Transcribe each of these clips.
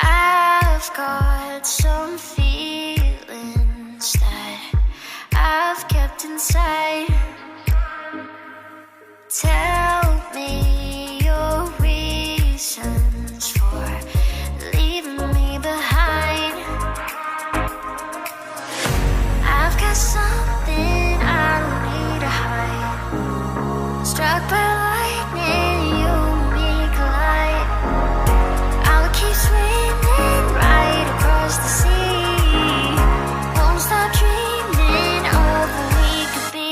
I've got some feelings that I've kept inside. Tell me your reasons for leaving me behind. I've got something I don't need to hide. Struck by lightning, you and me collide. I'll keep swimming right across the sea. Won't stop dreaming of what we could be.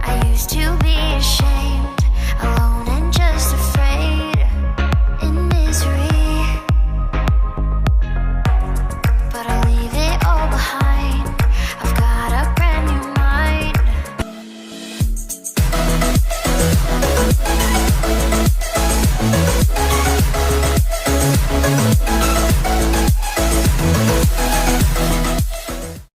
I used to be